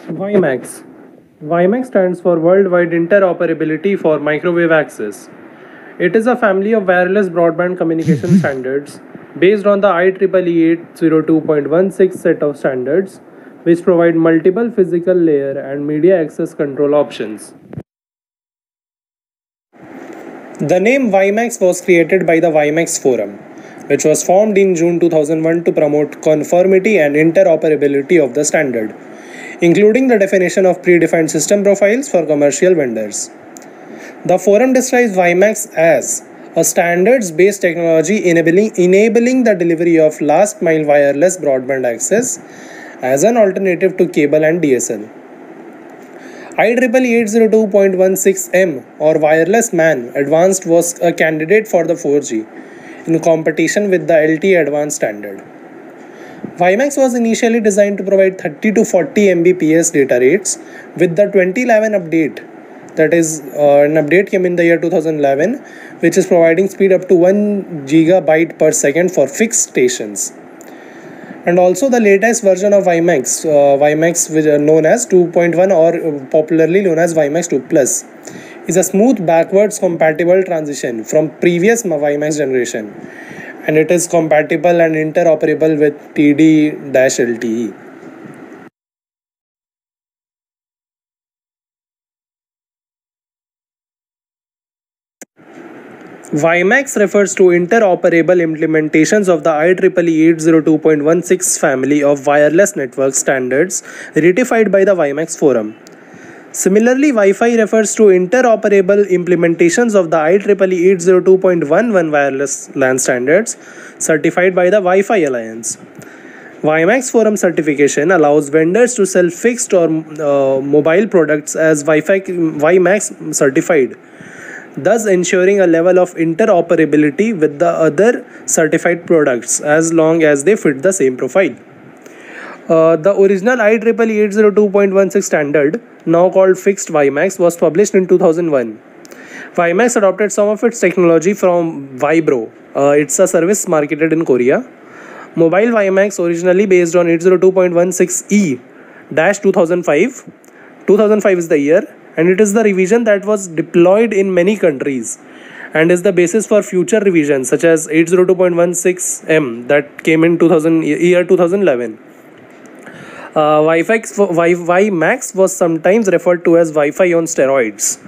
WiMAX. WiMAX stands for Worldwide Interoperability for Microwave Access. It is a family of wireless broadband communication standards based on the IEEE 802.16 set of standards, which provide multiple physical layer and media access control options. The name WiMAX was created by the WiMAX Forum, which was formed in June 2001 to promote conformity and interoperability of the standard, including the definition of predefined system profiles for commercial vendors. The forum describes WiMAX as a standards-based technology enabling the delivery of last-mile wireless broadband access as an alternative to cable and DSL. IEEE 802.16m or Wireless MAN Advanced was a candidate for the 4G in competition with the LTE Advanced standard. WiMAX was initially designed to provide 30 to 40 Mbps data rates. With the 2011 update, that is, an update came in the year 2011, which is providing speed up to 1 gigabyte per second for fixed stations. And also the latest version of WiMAX which are known as 2.1 or popularly known as WiMAX 2 Plus, is a smooth backwards compatible transition from previous WiMAX generation, and it is compatible and interoperable with TD-LTE. WiMAX refers to interoperable implementations of the IEEE 802.16 family of wireless network standards ratified by the WiMAX Forum. Similarly, Wi-Fi refers to interoperable implementations of the IEEE 802.11 wireless LAN standards certified by the Wi-Fi Alliance. WiMAX Forum certification allows vendors to sell fixed or mobile products as WiMAX certified, thus ensuring a level of interoperability with the other certified products as long as they fit the same profile. The original IEEE 802.16 standard, now called Fixed WiMAX, was published in 2001. WiMAX adopted some of its technology from Vibro. It's a service marketed in Korea. Mobile WiMAX, originally based on 802.16e-2005. 2005 is the year, and it is the revision that was deployed in many countries and is the basis for future revisions such as 802.16m that came in 2011. WiMAX was sometimes referred to as Wi-Fi on steroids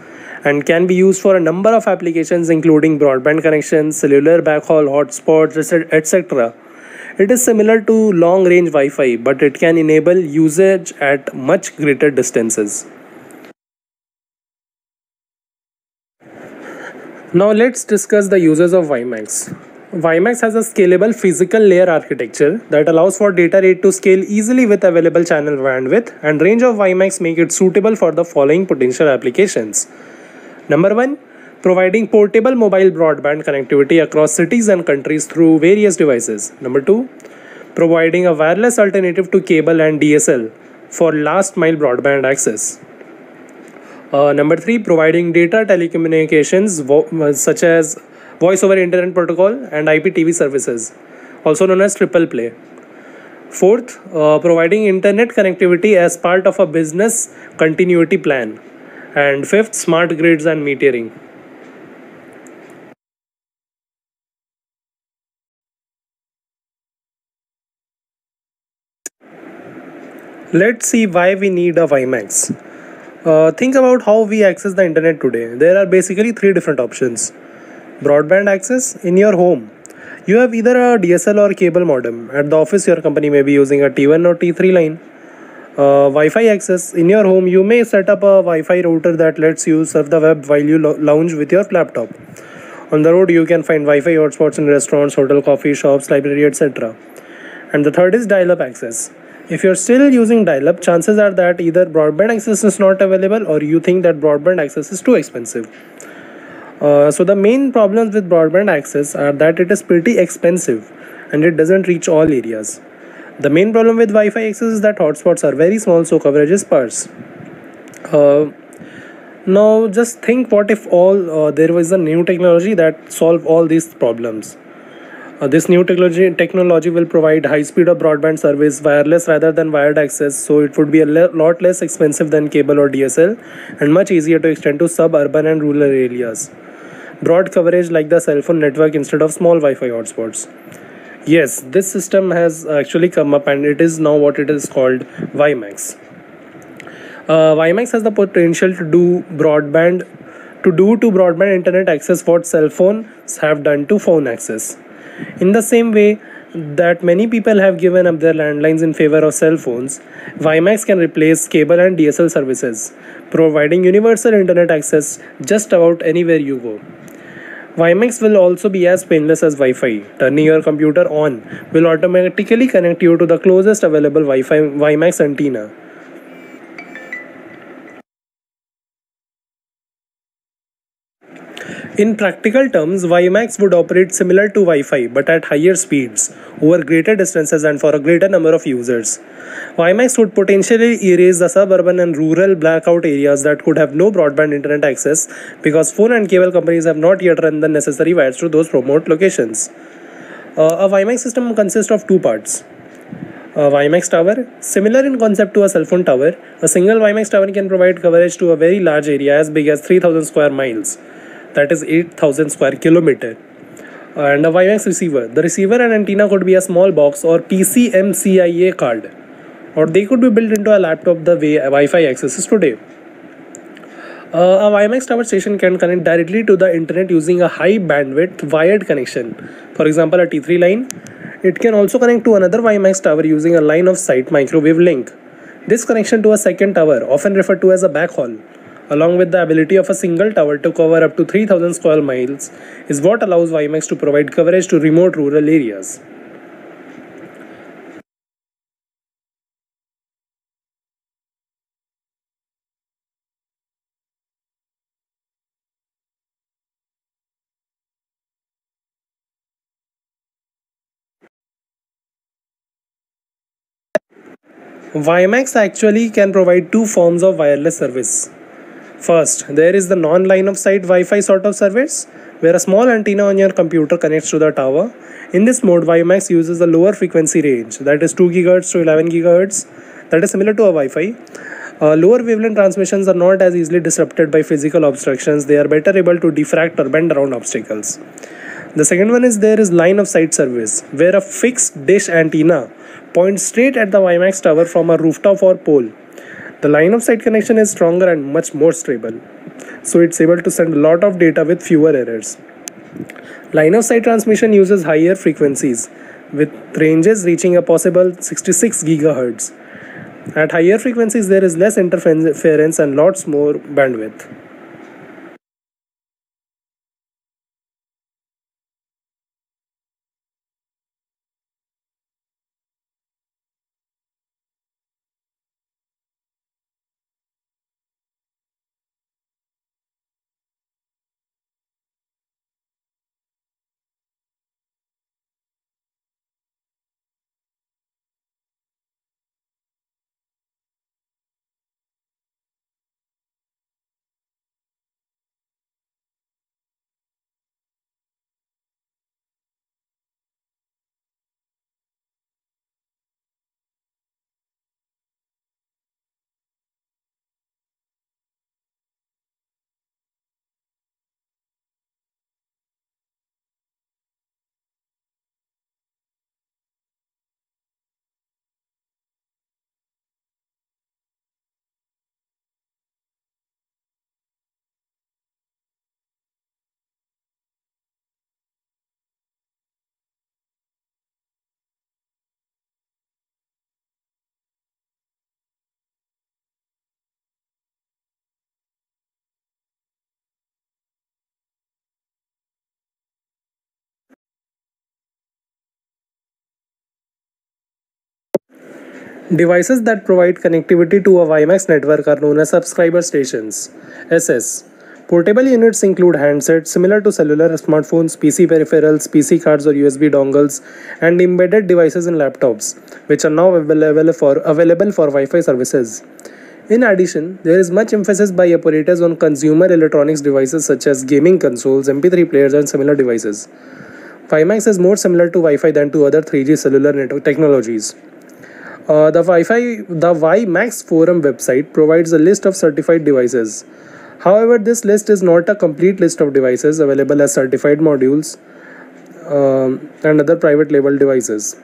and can be used for a number of applications including broadband connections, cellular backhaul, hotspots, etc. It is similar to long-range Wi-Fi, but it can enable usage at much greater distances. Now let's discuss the uses of WiMAX. WiMAX has a scalable physical layer architecture that allows for data rate to scale easily with available channel bandwidth, and range of WiMAX make it suitable for the following potential applications. Number 1. Providing portable mobile broadband connectivity across cities and countries through various devices. Number 2. Providing a wireless alternative to cable and DSL for last mile broadband access. Number 3. Providing data telecommunications such as Voice over Internet Protocol and IPTV services, also known as triple play. Fourth, providing internet connectivity as part of a business continuity plan. And fifth, smart grids and metering. Let's see why we need a WiMAX. Think about how we access the internet today. There are basically three different options. Broadband access in your home. You have either a DSL or cable modem. At the office, your company may be using a T1 or T3 line. Wi-Fi access. In your home, you may set up a Wi-Fi router that lets you surf the web while you lounge with your laptop. On the road, you can find Wi-Fi hotspots in restaurants, hotel, coffee shops, library, etc. And the third is dial-up access. If you're still using dial-up, chances are that either broadband access is not available or you think that broadband access is too expensive. So the main problems with broadband access are that it is pretty expensive and it doesn't reach all areas. The main problem with Wi-Fi access is that hotspots are very small, so coverage is sparse. Now just think, what if there was a new technology that solve all these problems? This new technology will provide high speed of broadband service, wireless rather than wired access, so it would be a lot less expensive than cable or DSL and much easier to extend to suburban and rural areas. Broad coverage like the cell phone network instead of small Wi-Fi hotspots. Yes, this system has actually come up and it is now what it is called WiMAX. WiMAX has the potential to do to broadband internet access what cell phones have done to phone access. In the same way that many people have given up their landlines in favor of cell phones, WiMAX can replace cable and DSL services, providing universal internet access just about anywhere you go. WiMAX will also be as painless as Wi-Fi. Turning your computer on will automatically connect you to the closest available Wi-Fi WiMAX antenna. In practical terms, WiMAX would operate similar to Wi-Fi but at higher speeds, over greater distances and for a greater number of users. WiMAX would potentially erase the suburban and rural blackout areas that could have no broadband internet access because phone and cable companies have not yet run the necessary wires to those remote locations. A WiMAX system consists of two parts. A WiMAX tower, similar in concept to a cell phone tower, a single WiMAX tower can provide coverage to a very large area as big as 3000 square miles, that is 8000 square kilometer. And a WiMAX receiver. The receiver and antenna could be a small box or PCMCIA card, or they could be built into a laptop the way Wi-Fi access is today. A WiMAX tower station can connect directly to the internet using a high bandwidth wired connection. For example, a T3 line. It can also connect to another WiMAX tower using a line of sight microwave link. This connection to a second tower, often referred to as a backhaul, along with the ability of a single tower to cover up to 3000 square miles, is what allows WiMAX to provide coverage to remote rural areas. WiMAX actually can provide two forms of wireless service. First, there is the non-line of sight Wi-Fi sort of service, where a small antenna on your computer connects to the tower. In this mode, WiMAX uses a lower frequency range, that is 2 GHz to 11 GHz, that is similar to a Wi-Fi. Lower wavelength transmissions are not as easily disrupted by physical obstructions. They are better able to diffract or bend around obstacles. The second one is there is line of sight service, where a fixed dish antenna points straight at the WiMAX tower from a rooftop or pole. The line of sight connection is stronger and much more stable, so it's able to send a lot of data with fewer errors. Line of sight transmission uses higher frequencies, with ranges reaching a possible 66 GHz. At higher frequencies, there is less interference and lots more bandwidth. Devices that provide connectivity to a WiMAX network are known as subscriber stations (SS). Portable units include handsets similar to cellular smartphones, PC peripherals, PC cards or USB dongles, and embedded devices in laptops, which are now available for Wi-Fi services. In addition, there is much emphasis by operators on consumer electronics devices such as gaming consoles, MP3 players, and similar devices. WiMAX is more similar to Wi-Fi than to other 3G cellular network technologies. The WiMAX forum website provides a list of certified devices. However, this list is not a complete list of devices available as certified modules and other private label devices.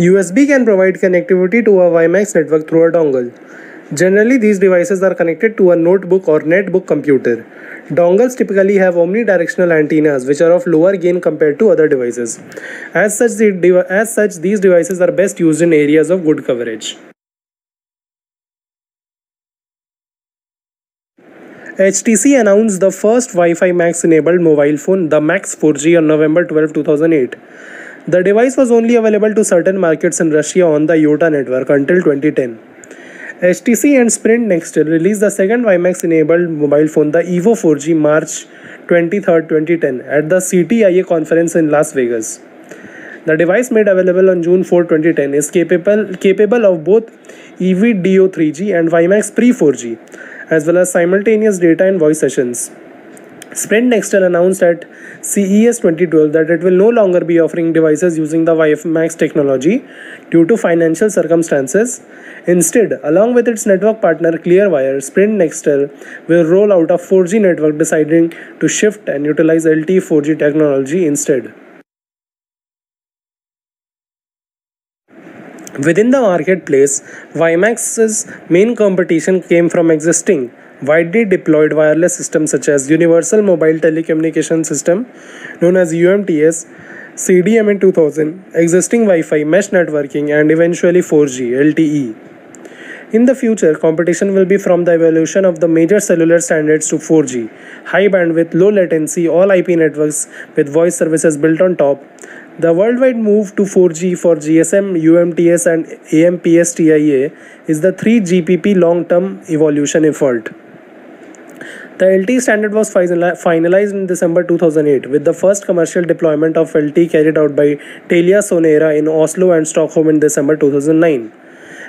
USB can provide connectivity to a WiMAX network through a dongle. Generally, these devices are connected to a notebook or netbook computer. Dongles typically have omnidirectional antennas which are of lower gain compared to other devices. As such, these devices are best used in areas of good coverage. HTC announced the first Wi-Fi Max enabled mobile phone, the Max 4G, on November 12, 2008. The device was only available to certain markets in Russia on the IOTA network until 2010. HTC and Sprint Nextel released the second WiMAX enabled mobile phone, the Evo 4G, March 23, 2010 at the CTIA conference in Las Vegas. The device, made available on June 4, 2010, is capable of both EVDO 3G and WiMAX Pre 4G, as well as simultaneous data and voice sessions. Sprint Nextel announced at CES 2012 that it will no longer be offering devices using the WiMAX technology due to financial circumstances. Instead, along with its network partner Clearwire, Sprint Nextel will roll out a 4G network, deciding to shift and utilize LTE 4G technology instead. Within the marketplace, WiMAX's main competition came from existing widely deployed wireless systems such as Universal Mobile Telecommunication System, known as UMTS, CDM in 2000, existing Wi-Fi, mesh networking, and eventually 4G LTE. In the future, competition will be from the evolution of the major cellular standards to 4G, high bandwidth, low latency, all IP networks with voice services built on top. The worldwide move to 4G for GSM, UMTS, and AMPS TIA is the 3GPP long-term evolution effort. The LTE standard was finalized in December 2008, with the first commercial deployment of LTE carried out by Telia Sonera in Oslo and Stockholm in December 2009.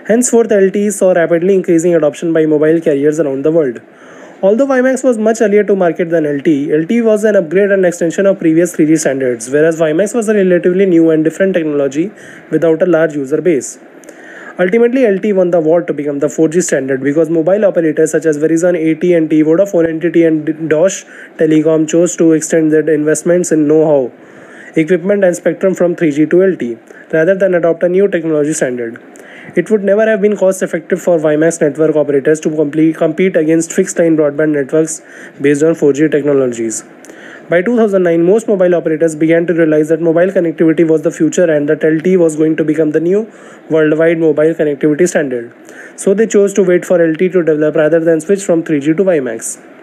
Henceforth, LTE saw rapidly increasing adoption by mobile carriers around the world. Although WiMAX was much earlier to market than LTE, LTE was an upgrade and extension of previous 3G standards, whereas WiMAX was a relatively new and different technology without a large user base. Ultimately, LTE won the war to become the 4G standard because mobile operators such as Verizon, AT&T, Vodafone, NTT, and Deutsche Telekom chose to extend their investments in know-how, equipment, and spectrum from 3G to LTE, rather than adopt a new technology standard. It would never have been cost-effective for WiMAX network operators to compete against fixed-line broadband networks based on 4G technologies. By 2009, most mobile operators began to realize that mobile connectivity was the future and that LTE was going to become the new worldwide mobile connectivity standard. So they chose to wait for LTE to develop rather than switch from 3G to WiMAX.